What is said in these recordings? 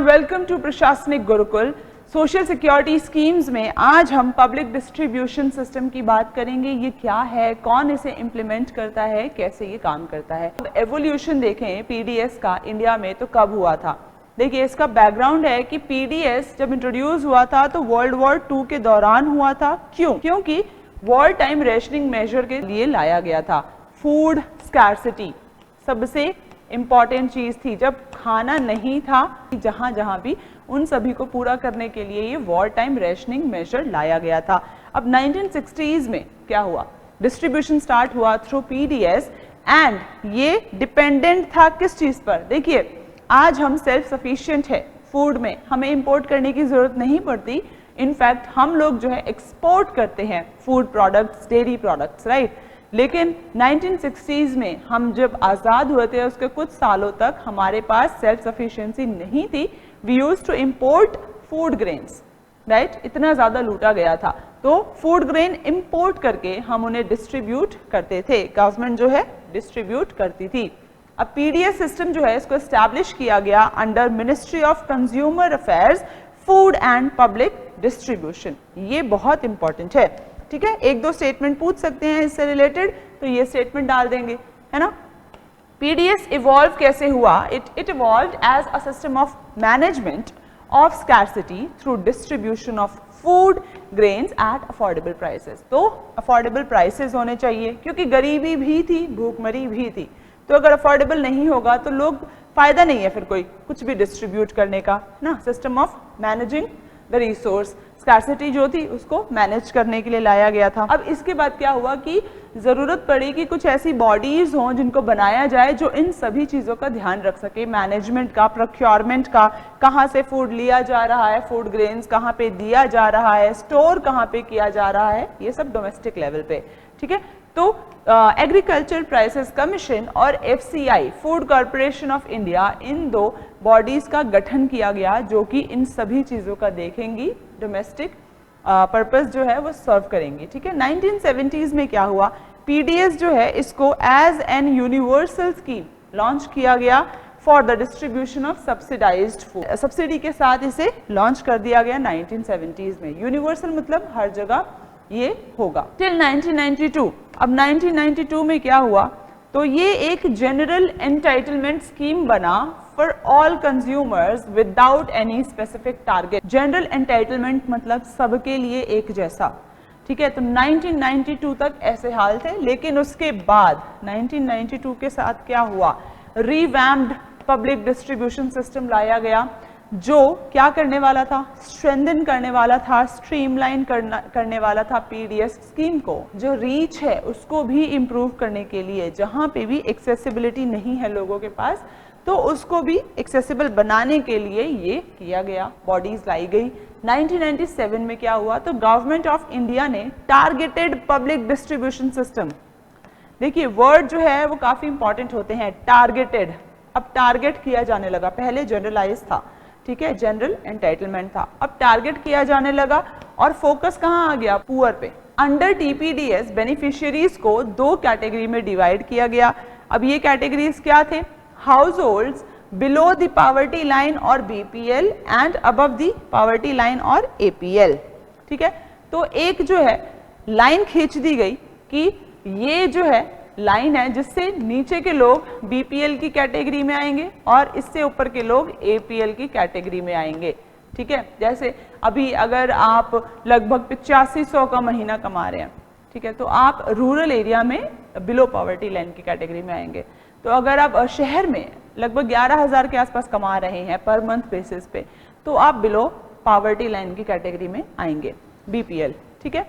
Welcome to प्रशासनिक Gurukul. Social security schemes में आज हम पब्लिक डिस्ट्रीब्यूशन सिस्टम की बात करेंगे। ये क्या है, कौन इसे इम्प्लीमेंट करता है, कैसे ये काम करता है। एवोल्यूशन देखें पीडीएस का इंडिया में तो कब हुआ था। देखिए इसका बैकग्राउंड है कि पीडीएस जब इंट्रोड्यूस हुआ था तो वर्ल्ड वॉर 2 के दौरान हुआ था। क्योंकि वॉर टाइम रेशनिंग मेजर के लिए लाया गया था। फूड स्कैर्सिटी सबसे इम्पॉर्टेंट चीज थी। जब खाना नहीं था जहां जहां भी, उन सभी को पूरा करने के लिए ये वॉर टाइम रेशनिंग मेजर लाया गया था। अब 1960s में क्या हुआ, डिस्ट्रीब्यूशन स्टार्ट हुआ थ्रू पीडीएस एंड ये डिपेंडेंट था किस चीज पर। देखिए आज हम सेल्फ सफिशिएंट है फूड में, हमें इंपोर्ट करने की जरूरत नहीं पड़ती। इनफैक्ट हम लोग जो है एक्सपोर्ट करते हैं food products, dairy products, right. लेकिन 1960s में हम जब आज़ाद हुए थे उसके कुछ सालों तक हमारे पास सेल्फ सफिशिएंसी नहीं थी। We used to import food grains, right. इतना ज़्यादा लूटा गया था तो फूड ग्रेन इंपोर्ट करके हम उन्हें डिस्ट्रीब्यूट करते थे। गवर्नमेंट जो है डिस्ट्रीब्यूट करती थी। अब पीडीएस सिस्टम जो है इसको एस्टैब्लिश किया गया under ministry of consumer affairs, food and public distribution. ये बहुत इंपॉर्टेंट है, ठीक है। एक दो स्टेटमेंट पूछ सकते हैं इससे रिलेटेड तो ये स्टेटमेंट डाल देंगे, है ना। पीडीएस इवॉल्व कैसे हुआ? It evolved as a system of management of scarcity through distribution of food grains at affordable prices. तो अफोर्डेबल प्राइसेस होने चाहिए क्योंकि गरीबी भी थी, भूखमरी भी थी। तो अगर अफोर्डेबल नहीं होगा तो लोग फायदा नहीं है फिर कोई कुछ भी डिस्ट्रीब्यूट करने का ना। System of managing the resource, scarcity जो थी उसको मैनेज करने के लिए लाया गया था। अब इसके बाद क्या हुआ कि जरूरत पड़ी कि कुछ ऐसी बॉडीज हों जिनको बनाया जाए जो इन सभी चीज़ों का ध्यान रख सके, मैनेजमेंट का, प्रोक्योरमेंट का, कहाँ से फूड लिया जा रहा है, फूड ग्रेन्स कहाँ पे दिया जा रहा है, स्टोर कहाँ पे किया जा रहा है, ये सब डोमेस्टिक लेवल पे, ठीक है। तो एग्रीकल्चर प्राइसेस कमीशन और FCI, food corporation of India, इन दो बॉडीज का गठन किया गया जो कि इन सभी चीज़ों का देखेंगी, डोमेस्टिक पर्पस जो है वो सर्व करेंगी, ठीक है। 1970s में क्या हुआ, पीडीएस जो है इसको as an universal scheme launch किया गया for the distribution of subsidized food. Subsidy के साथ इसे लॉन्च कर दिया गया 1970s में। यूनिवर्सल मतलब हर जगह ये होगा टिल 1992। अब 1992 में क्या हुआ, तो ये एक जनरल एंटाइटलमेंट स्कीम बना for all consumers without any specific target. General entitlement मतलब सबके लिए एक जैसा, ठीक है। तो 1992 तक ऐसे हाल थे। लेकिन उसके बाद 1992 के साथ क्या हुआ, रिवैम्प्ड पब्लिक डिस्ट्रीब्यूशन सिस्टम लाया गया जो क्या करने वाला था, स्ट्रेंथन करने वाला था, स्ट्रीमलाइन करने वाला था पीडीएस स्कीम को। जो रीच है उसको भी इम्प्रूव करने के लिए, जहाँ पे भी एक्सेसिबिलिटी नहीं है लोगों के पास तो उसको भी एक्सेसिबल बनाने के लिए ये किया गया, बॉडीज लाई गई। 1997 में क्या हुआ, तो गवर्नमेंट ऑफ इंडिया ने टारगेटेड पब्लिक डिस्ट्रीब्यूशन सिस्टम, देखिए वर्ड जो है वो काफी इंपॉर्टेंट होते हैं, टारगेटेड। अब टारगेट किया जाने लगा, पहले जनरलाइज था, ठीक है, जनरल एंटाइटलमेंट था, अब टारगेट किया जाने लगा और फोकस कहाँ आ गया, पुअर पे। अंडर टीपीडीएस बेनिफिशियरीज को दो कैटेगरी में डिवाइड किया गया। अब ये कैटेगरीज क्या थे, households below the poverty line और BPL and above the poverty line और एपीएल, ठीक है। तो एक जो है लाइन खींच दी गई कि ये जो है लाइन है जिससे नीचे के लोग बीपीएल की कैटेगरी में आएंगे और इससे ऊपर के लोग एपीएल की कैटेगरी में आएंगे, ठीक है। जैसे अभी अगर आप लगभग 8500 का महीना कमा रहे हैं, ठीक है, तो आप रूरल एरिया में बिलो पॉवर्टी लाइन की कैटेगरी में आएंगे। तो अगर आप शहर में लगभग 11,000 के आसपास कमा रहे हैं पर मंथ बेसिस पे, तो आप बिलो पॉवर्टी लाइन की कैटेगरी में आएंगे, बीपीएल, ठीक है।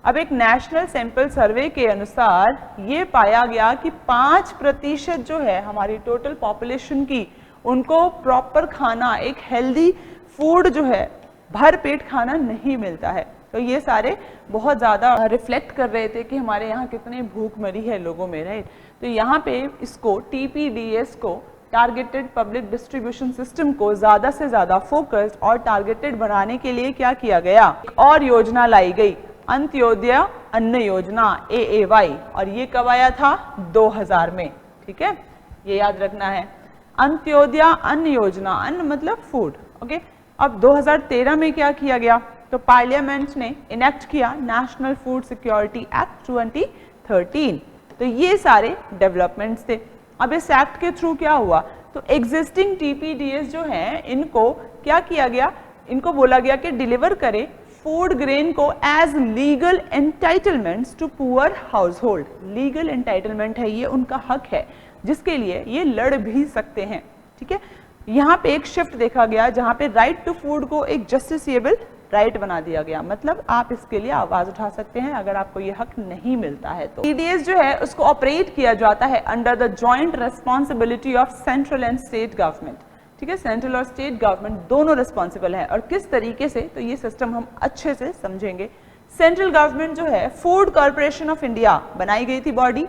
अब एक नेशनल सैंपल सर्वे के अनुसार ये पाया गया कि 5% जो है हमारी टोटल पॉपुलेशन की, उनको प्रॉपर खाना, एक हेल्दी फूड जो है, भर पेट खाना नहीं मिलता है। तो ये सारे बहुत ज़्यादा रिफ्लेक्ट कर रहे थे कि हमारे यहाँ कितनी भूखमरी है लोगों में, राइट। तो यहाँ पे इसको टीपीडीएस को, टारगेटेड पब्लिक डिस्ट्रीब्यूशन सिस्टम को ज़्यादा से ज़्यादा फोकस्ड और टारगेटेड बनाने के लिए क्या किया गया, एक और योजना लाई गई, अंत्योदय अन्न योजना, AAY। और ये कब आया था, 2000 में, ठीक है, ये याद रखना है। अंत्योदय अन्न योजना, अन्न मतलब फूड, ओके, अब 2013 में क्या किया गया, तो पार्लियामेंट ने इनेक्ट किया नेशनल फूड सिक्योरिटी एक्ट 2013। तो ये सारे डेवलपमेंट्स थे। अब इस एक्ट के थ्रू क्या हुआ, तो एग्जिस्टिंग टीपीडीएस जो हैं इनको क्या किया गया, इनको बोला गया कि डिलीवर करें फूड ग्रेन को as legal entitlements to poor household. Legal entitlement है, ये उनका हक है जिसके लिए ये लड़ भी सकते हैं। ठीक है, यहाँ पे एक शिफ्ट देखा गया जहाँ पे राइट टू फूड को एक जस्टिसेबल राइट बना दिया गया, मतलब आप इसके लिए आवाज उठा सकते हैं अगर आपको ये हक नहीं मिलता है तो। टीडीएस जो है उसको ऑपरेट किया जाता है under the joint responsibility of central and state government. ठीक है, सेंट्रल और स्टेट गवर्नमेंट दोनों रिस्पॉन्सिबल है, और किस तरीके से, तो ये सिस्टम हम अच्छे से समझेंगे। सेंट्रल गवर्नमेंट जो है, फूड कॉर्पोरेशन ऑफ इंडिया बनाई गई थी बॉडी,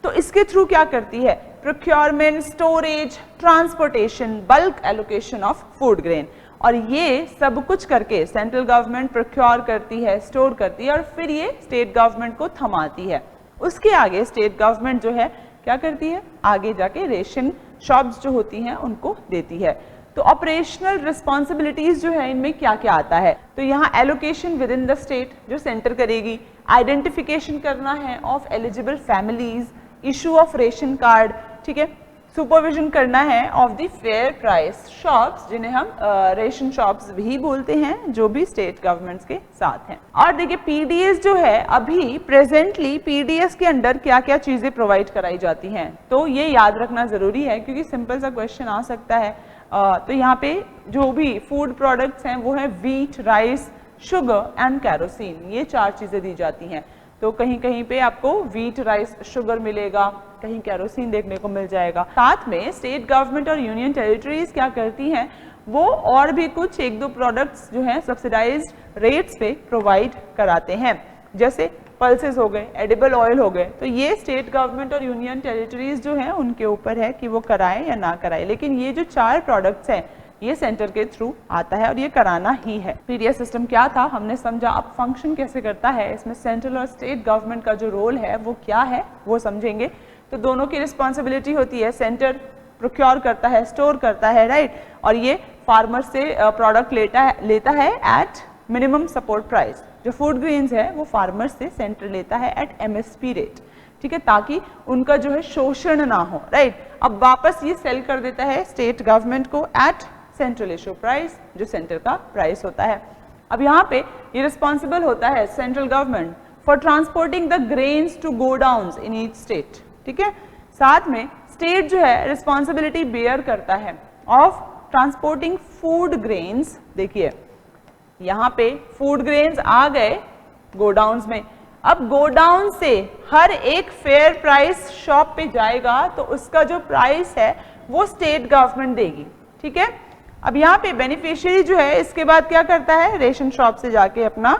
तो इसके थ्रू क्या करती है, procurement, storage, transportation, bulk allocation of food grain, और ये सब कुछ करके सेंट्रल गवर्नमेंट प्रोक्योर करती है, स्टोर करती है, और फिर ये स्टेट गवर्नमेंट को थमाती है। उसके आगे स्टेट गवर्नमेंट जो है क्या करती है, आगे जाके रेशन शॉप्स जो होती हैं उनको देती है। तो ऑपरेशनल रिस्पॉन्सिबिलिटीज जो है इनमें क्या क्या आता है, तो यहाँ allocation with in the state जो सेंटर करेगी, आइडेंटिफिकेशन करना है of eligible families, issue of ration card, ठीक है, सुपरविजन करना है of the fair price shops, जिन्हें हम रेशन शॉप्स भी बोलते हैं, जो भी स्टेट गवर्नमेंट्स के साथ हैं। और देखिए पीडीएस जो है, अभी प्रेजेंटली पीडीएस के अंडर क्या क्या चीजें प्रोवाइड कराई जाती हैं, तो ये याद रखना जरूरी है क्योंकि सिंपल सा क्वेश्चन आ सकता है। तो यहाँ पे जो भी फूड प्रोडक्ट्स हैं वो है wheat, rice, sugar and kerosene, ये 4 चीजें दी जाती हैं। तो कहीं कहीं पे आपको व्हीट, राइस, शुगर मिलेगा, कहीं कैरोसिन देखने को मिल जाएगा। साथ में स्टेट गवर्नमेंट और यूनियन टेरिटरीज क्या करती हैं, वो और भी कुछ 1-2 प्रोडक्ट्स जो हैं सब्सिडाइज्ड रेट्स पे प्रोवाइड कराते हैं, जैसे पल्सेस हो गए, एडिबल ऑयल हो गए। तो ये स्टेट गवर्नमेंट और यूनियन टेरिटरीज जो हैं उनके ऊपर है कि वो कराएं या ना कराएं, लेकिन ये जो 4 प्रोडक्ट्स हैं ये सेंटर के थ्रू आता है और ये कराना ही है। पीडीएस सिस्टम क्या था हमने समझा, अब फंक्शन कैसे करता है, इसमें सेंट्रल और स्टेट गवर्नमेंट का जो रोल है वो क्या है वो समझेंगे। तो दोनों की रिस्पॉन्सिबिलिटी होती है, सेंटर प्रोक्योर करता है, स्टोर करता है, राइट, और ये फार्मर से प्रोडक्ट लेता है एट मिनिमम सपोर्ट प्राइस। जो फूड ग्रेन्स है वो फार्मर से सेंटर लेता है एट एमएसपी रेट, ठीक है, ताकि उनका जो है शोषण ना हो, राइट। अब वापस ये सेल कर देता है स्टेट गवर्नमेंट को एट सेंट्रल इशू प्राइस, जो सेंटर का प्राइस होता है। अब यहाँ पे ये रिस्पॉन्सिबल होता है central government for transporting the grains to godowns in each state, ठीक है। साथ में स्टेट जो है रिस्पॉन्सिबिलिटी बेयर करता है ऑफ ट्रांसपोर्टिंग फूड ग्रेन्स। देखिए यहाँ पे फूड ग्रेन्स आ गए गोडाउन्स में, अब गोडाउन से हर एक फेयर प्राइस शॉप पे जाएगा तो उसका जो प्राइस है वो स्टेट गवर्नमेंट देगी, ठीक है। अब यहाँ पे बेनिफिशियरी जो है इसके बाद क्या करता है, रेशन शॉप से जाके अपना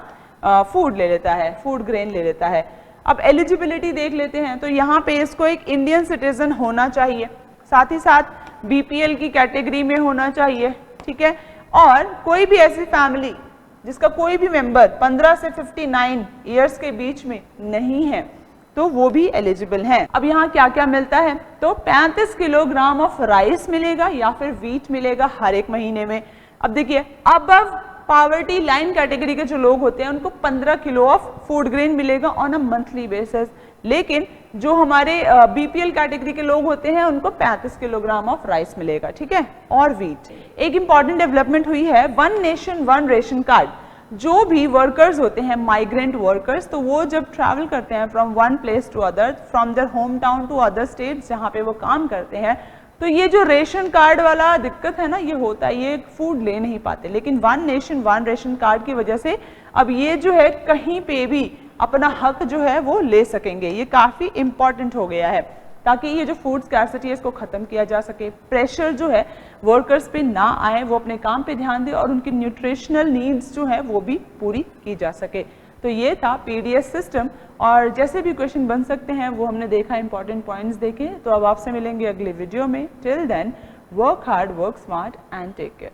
फूड ले लेता है, फूड ग्रेन ले लेता है। अब एलिजिबिलिटी देख लेते हैं, तो यहाँ पे इसको एक इंडियन सिटीजन होना चाहिए, साथ ही साथ बीपीएल की कैटेगरी में होना चाहिए, ठीक है, और कोई भी ऐसी फैमिली जिसका कोई भी मेंबर 15 से 59 ईयर्स के बीच में नहीं है तो वो भी एलिजिबल हैं। अब यहाँ क्या क्या मिलता है, तो 35 किलोग्राम ऑफ राइस मिलेगा या फिर व्हीट मिलेगा हर एक महीने में। अब देखिए अबव पावर्टी लाइन कैटेगरी के जो लोग होते हैं उनको 15 किलो ऑफ फूड ग्रेन मिलेगा ऑन अ मंथली बेसिस, लेकिन जो हमारे बीपीएल कैटेगरी के लोग होते हैं उनको 35 किलोग्राम ऑफ राइस मिलेगा, ठीक है, और व्हीट। एक इंपॉर्टेंट डेवलपमेंट हुई है, 1 नेशन 1 रेशन कार्ड। जो भी वर्कर्स होते हैं, माइग्रेंट वर्कर्स, तो वो जब ट्रैवल करते हैं from one place to other, from there home town to other states जहाँ पे वो काम करते हैं, तो ये जो रेशन कार्ड वाला दिक्कत है ना, ये होता है, ये फूड ले नहीं पाते। लेकिन 1 नेशन 1 रेशन कार्ड की वजह से अब ये जो है कहीं पे भी अपना हक जो है वो ले सकेंगे। ये काफी इंपॉर्टेंट हो गया है ताकि ये जो फूड स्कैर्सिटी है इसको खत्म किया जा सके, प्रेशर जो है वर्कर्स पे ना आए, वो अपने काम पे ध्यान दे और उनकी न्यूट्रिशनल नीड्स जो है वो भी पूरी की जा सके। तो ये था पीडीएस सिस्टम, और जैसे भी क्वेश्चन बन सकते हैं वो हमने देखा, इंपॉर्टेंट पॉइंट्स देखे। तो अब आपसे मिलेंगे अगले वीडियो में। Till then work hard, work smart and take care.